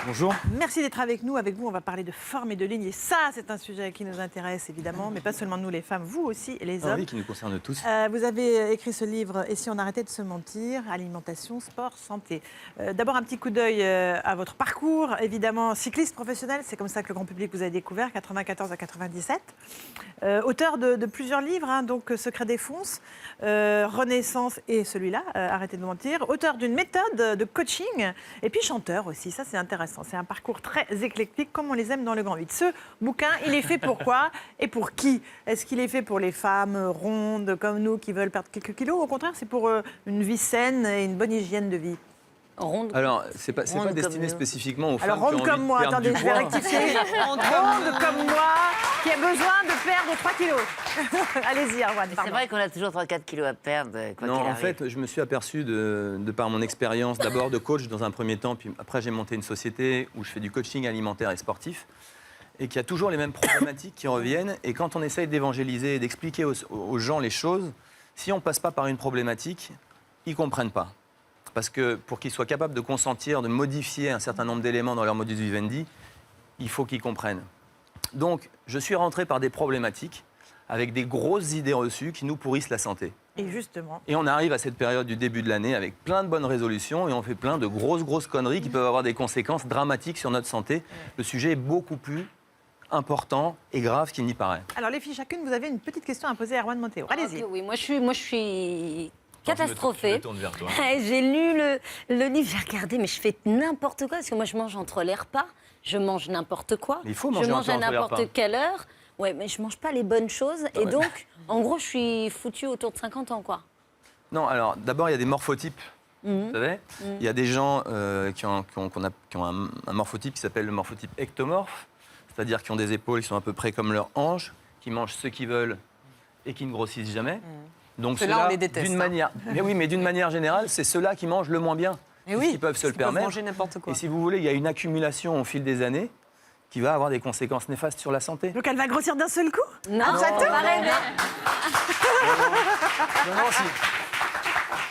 Bonjour. Merci d'être avec nous. Avec vous, on va parler de forme et de ligne. Et ça, c'est un sujet qui nous intéresse, évidemment. Mais pas seulement nous, les femmes, vous aussi, et les hommes. Oui, qui nous concerne tous. Vous avez écrit ce livre, Et si on arrêtait de se mentir, alimentation, sport, santé. D'abord, un petit coup d'œil à votre parcours. Évidemment, cycliste professionnel, c'est comme ça que le grand public vous a découvert, 94 à 97. Auteur de plusieurs livres, hein, donc Secret des fonces, Renaissance et celui-là, Arrêtez de mentir. Auteur d'une méthode de coaching et puis chanteur aussi. Ça, c'est intéressant. C'est un parcours très éclectique, comme on les aime dans le Grand 8. Ce bouquin, il est fait pour quoi et pour qui? Est-ce qu'il est fait pour les femmes rondes comme nous qui veulent perdre quelques kilos? Au contraire, c'est pour une vie saine et une bonne hygiène de vie. Ronde. Alors, c'est pas destiné spécifiquement aux femmes Alors, qui ont ronde envie comme moi, de perdre attendez, du je vais poids. rectifier. Ronde comme moi, qui a besoin de perdre 3 kilos. Allez-y, Arwan. C'est vrai qu'on a toujours 3-4 kilos à perdre, quoi Non, qu'il en arrive. fait, je me suis aperçu de par mon expérience, d'abord de coach dans un premier temps, puis après j'ai monté une société où je fais du coaching alimentaire et sportif, et qu'il y a toujours les mêmes problématiques qui reviennent. Et quand on essaye d'évangéliser et d'expliquer aux gens les choses, si on ne passe pas par une problématique, ils ne comprennent pas. Parce que pour qu'ils soient capables de consentir, de modifier un certain nombre d'éléments dans leur modus vivendi, il faut qu'ils comprennent. Donc, je suis rentré par des problématiques avec des grosses idées reçues qui nous pourrissent la santé. Et justement. Et on arrive à cette période du début de l'année avec plein de bonnes résolutions et on fait plein de grosses conneries qui peuvent avoir des conséquences dramatiques sur notre santé. Le sujet est beaucoup plus important et grave qu'il n'y paraît. Alors, les filles, chacune, vous avez une petite question à poser à Erwan Monteo. Allez-y. Ok, oui, moi je suis catastrophée. Je me tourne vers toi. J'ai lu le livre, j'ai regardé, mais je fais n'importe quoi parce que moi je mange entre les repas, je mange n'importe quoi. Mais il faut manger je mange à entre les repas. n'importe quelle heure. Ouais, mais je mange pas les bonnes choses et Ouais. donc en gros je suis foutue autour de 50 ans quoi. Non, alors d'abord, il y a des morphotypes. Vous savez, il y a des gens qui ont un morphotype qui s'appelle le morphotype ectomorphe, c'est-à-dire qui ont des épaules qui sont à peu près comme leurs hanches, qui mangent ce qu'ils veulent et qui ne grossissent jamais. Donc Ceux-là, ceux-là, on les déteste, d'une hein. manière, mais oui, mais d'une manière générale, c'est ceux-là qui mangent le moins bien, Et oui, puisqu'ils peuvent se le ils peuvent permettre. manger n'importe quoi. Et si vous voulez, il y a une accumulation au fil des années qui va avoir des conséquences néfastes sur la santé. Donc, elle va grossir d'un seul coup? Non, ça te- Non,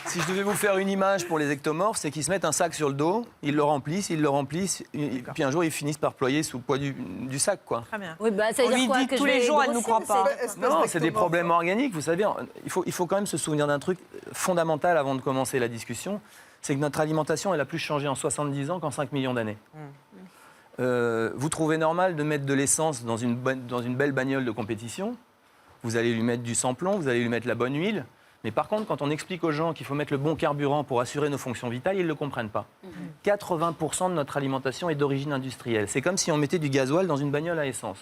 si je devais vous faire une image pour les ectomorphes, c'est qu'ils se mettent un sac sur le dos, ils le remplissent, et puis un jour ils finissent par ployer sous le poids du sac, quoi. Très bien. Oui, bah, ça veut On lui dire quoi, dit que tous je les vais jours, elle ne nous grossir, croit pas. Non, c'est des problèmes organiques, vous savez. Il faut quand même se souvenir d'un truc fondamental avant de commencer la discussion, c'est que notre alimentation, elle a plus changé en 70 ans qu'en 5 millions d'années. Vous trouvez normal de mettre de l'essence dans une belle bagnole de compétition, vous allez lui mettre du sans-plomb, vous allez lui mettre la bonne huile, mais par contre, quand on explique aux gens qu'il faut mettre le bon carburant pour assurer nos fonctions vitales, ils ne le comprennent pas. 80% de notre alimentation est d'origine industrielle. C'est comme si on mettait du gasoil dans une bagnole à essence.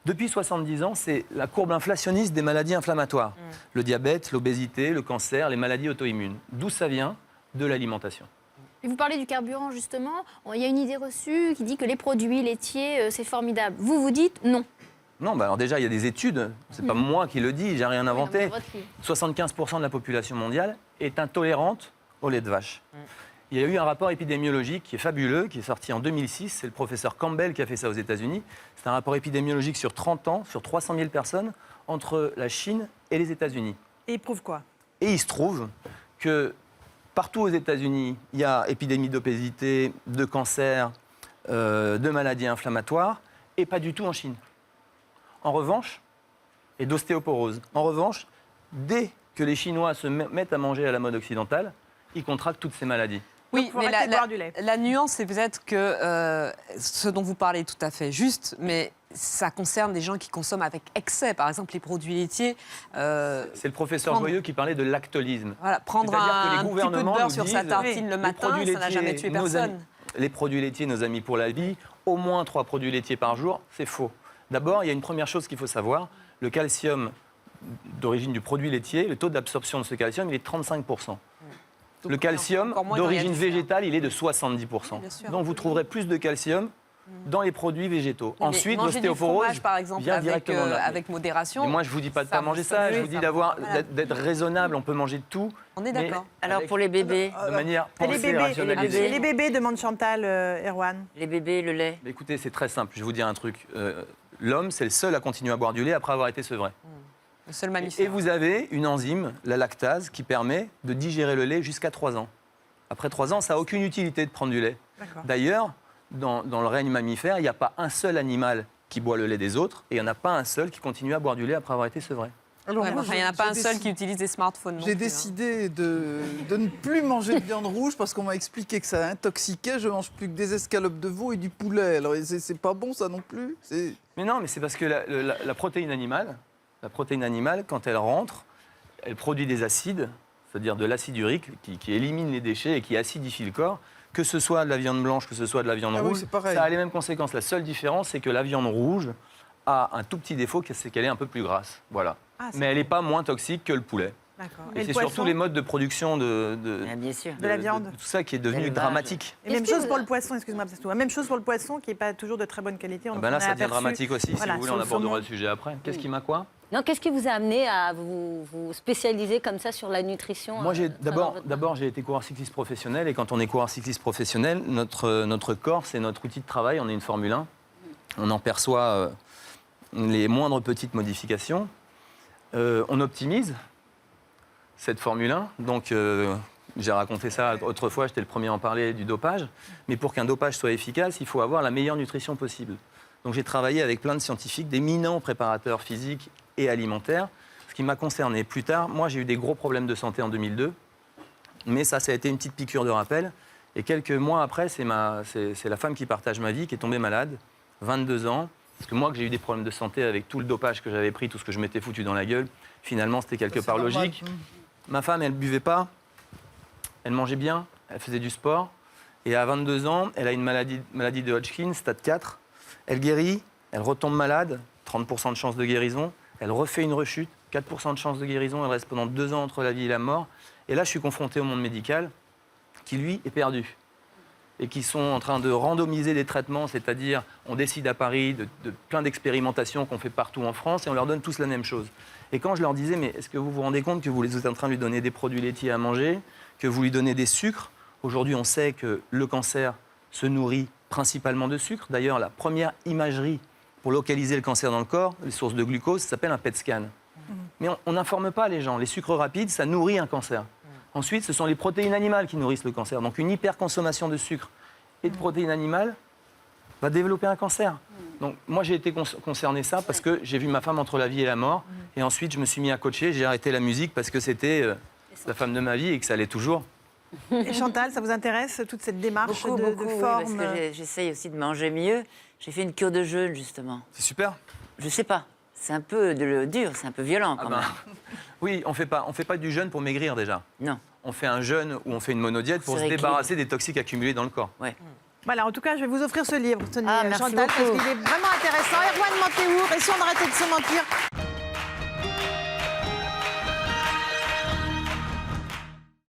Depuis 70 ans, c'est la courbe inflationniste des maladies inflammatoires. Le diabète, l'obésité, le cancer, les maladies auto-immunes. D'où ça vient? De l'alimentation. Et vous parlez du carburant, justement. Il y a une idée reçue qui dit que les produits laitiers, c'est formidable. Vous dites non. Non, bah alors déjà, il y a des études. C'est pas moi qui le dis, j'ai rien inventé. Oui, non, mais 75% de la population mondiale est intolérante au lait de vache. Il y a eu un rapport épidémiologique qui est fabuleux, qui est sorti en 2006. C'est le professeur Campbell qui a fait ça aux États-Unis. C'est un rapport épidémiologique sur 30 ans, sur 300 000 personnes, entre la Chine et les États-Unis. Et il prouve quoi? Et il se trouve que partout aux États-Unis, il y a épidémie d'obésité, de cancer, de maladies inflammatoires, et pas du tout en Chine. En revanche, et d'ostéoporose. En revanche, dès que les Chinois se mettent à manger à la mode occidentale, ils contractent toutes ces maladies. Oui, faut mais arrêter de boire du lait. la nuance, c'est peut-être que ce dont vous parlez est tout à fait juste, mais ça concerne des gens qui consomment avec excès. Par exemple, les produits laitiers. C'est le professeur prendre- Joyeux qui parlait de lactolisme. Voilà, prendre C'est-à-dire que les un petit peu de gouvernements beurre nous sur sa disent, tartine le les matin, produits ça n'a jamais laitiers, tué nos personne. amis- les produits laitiers, nos amis pour la vie, au moins 3 produits laitiers par jour, c'est faux. D'abord, il y a une première chose qu'il faut savoir. Le calcium d'origine du produit laitier, le taux d'absorption de ce calcium, il est de 35%. Donc, Le calcium encore moins, il y a rien d'origine du tout, hein. végétale, il est de 70%. Bien sûr. Donc vous trouverez plus de calcium dans les produits végétaux. Mais Ensuite, manger du l'ostéoporose fromage, par exemple, vient avec, directement de là. avec modération. Mais moi, je ne vous dis pas de ne ça pas vous manger sauve, ça, je oui, vous dis ça d'avoir, vous malade. d'être raisonnable, on peut manger de tout. On est mais d'accord. Alors avec- pour les bébés, de manière Et les pensée et bébés, rationalisée. les bébés, demande Chantal, Erwan. les bébés, le lait. Mais écoutez, c'est très simple, je vais vous dire un truc. L'homme, c'est le seul à continuer à boire du lait après avoir été sevré. Le seul Et mammifère. vous avez une enzyme, la lactase, qui permet de digérer le lait jusqu'à 3 ans. Après 3 ans, ça n'a aucune utilité de prendre du lait. D'accord. D'ailleurs, dans le règne mammifère, il n'y a pas un seul animal qui boit le lait des autres et il n'y en a pas un seul qui continue à boire du lait après avoir été sevré. Alors, Ouais, moi, enfin, il n'y en a pas un j'ai seul décidé- qui utilise des smartphones. non J'ai plus, hein. décidé de ne plus manger de viande rouge parce qu'on m'a expliqué que ça intoxiquait. Je mange plus que des escalopes de veau et du poulet. Alors c'est pas bon ça non plus. Mais non, mais c'est parce que la protéine animale, quand elle rentre, elle produit des acides, c'est-à-dire de l'acide urique qui élimine les déchets et qui acidifie le corps. Que ce soit de la viande blanche, que ce soit de la viande Ah oui, rouge, c'est pareil. ça a les mêmes conséquences. La seule différence, c'est que la viande rouge a un tout petit défaut, c'est qu'elle est un peu plus grasse. Voilà. Ah, c'est Mais elle n'est pas moins toxique que le poulet. D'accord. Et le c'est poisson surtout les modes de production Bien sûr. de la viande. tout ça qui est devenu L'élevage. dramatique. Et même Est-ce que chose vous- pour le poisson, excuse-moi, c'est tout. Même chose pour le poisson qui n'est pas toujours de très bonne qualité. Ah ben là, on a ça devient aperçu. dramatique aussi. Voilà, Si vous voulez, sur on le abordera saumon. le sujet après. Qu'est-ce qui m'a quoi Non, qu'est-ce qui vous a amené à vous spécialiser comme ça sur la nutrition Moi, à travers votre- d'abord, j'ai été coureur cycliste professionnel. Et quand on est coureur cycliste professionnel, notre corps, c'est notre outil de travail. On est une Formule 1. On en perçoit les moindres petites modifications. On optimise cette Formule 1. Donc, j'ai raconté ça autrefois, j'étais le premier à en parler du dopage. Mais pour qu'un dopage soit efficace, il faut avoir la meilleure nutrition possible. Donc, j'ai travaillé avec plein de scientifiques, d'éminents préparateurs physiques et alimentaires, ce qui m'a concerné. Plus tard, moi, j'ai eu des gros problèmes de santé en 2002. Mais ça a été une petite piqûre de rappel. Et quelques mois après, c'est la femme qui partage ma vie qui est tombée malade, 22 ans. Parce que moi, que j'ai eu des problèmes de santé avec tout le dopage que j'avais pris, tout ce que je m'étais foutu dans la gueule, finalement, c'était quelque part logique. Ma femme, elle ne buvait pas, elle mangeait bien, elle faisait du sport. Et à 22 ans, elle a une maladie de Hodgkin, stade 4. Elle guérit, elle retombe malade, 30% de chance de guérison. Elle refait une rechute, 4% de chance de guérison. Elle reste pendant 2 ans entre la vie et la mort. Et là, je suis confronté au monde médical qui, lui, est perdu. Et qui sont en train de randomiser des traitements, c'est-à-dire on décide à Paris de plein d'expérimentations qu'on fait partout en France et on leur donne tous la même chose. Et quand je leur disais, mais est-ce que vous vous rendez compte que vous êtes en train de lui donner des produits laitiers à manger, que vous lui donnez des sucres? Aujourd'hui, on sait que le cancer se nourrit principalement de sucre. D'ailleurs, la première imagerie pour localiser le cancer dans le corps, les sources de glucose, ça s'appelle un PET scan. Mais on n'informe pas les gens. Les sucres rapides, ça nourrit un cancer. Ensuite, ce sont les protéines animales qui nourrissent le cancer. Donc une hyperconsommation de sucre et de protéines animales va développer un cancer. Donc moi, j'ai été concerné ça parce que j'ai vu ma femme entre la vie et la mort. Et ensuite, je me suis mis à coacher. J'ai arrêté la musique parce que c'était la femme de ma vie et que ça allait toujours. Et Chantal, ça vous intéresse, toute cette démarche Beaucoup, de beaucoup, oui, forme parce que j'essaye aussi de manger mieux. J'ai fait une cure de jeûne, justement. C'est super. Je sais pas. C'est un peu dur, c'est un peu violent quand même. Oui, on fait pas du jeûne pour maigrir déjà. Non. On fait un jeûne ou on fait une monodiète pour Se se rééquilibrer. débarrasser des toxiques accumulés dans le corps. Ouais. Voilà, en tout cas, je vais vous offrir ce livre, Tony Ah, merci Chantal, parce beaucoup. qu'il est vraiment intéressant. Erwan Manteour, et si on arrêtait de se mentir,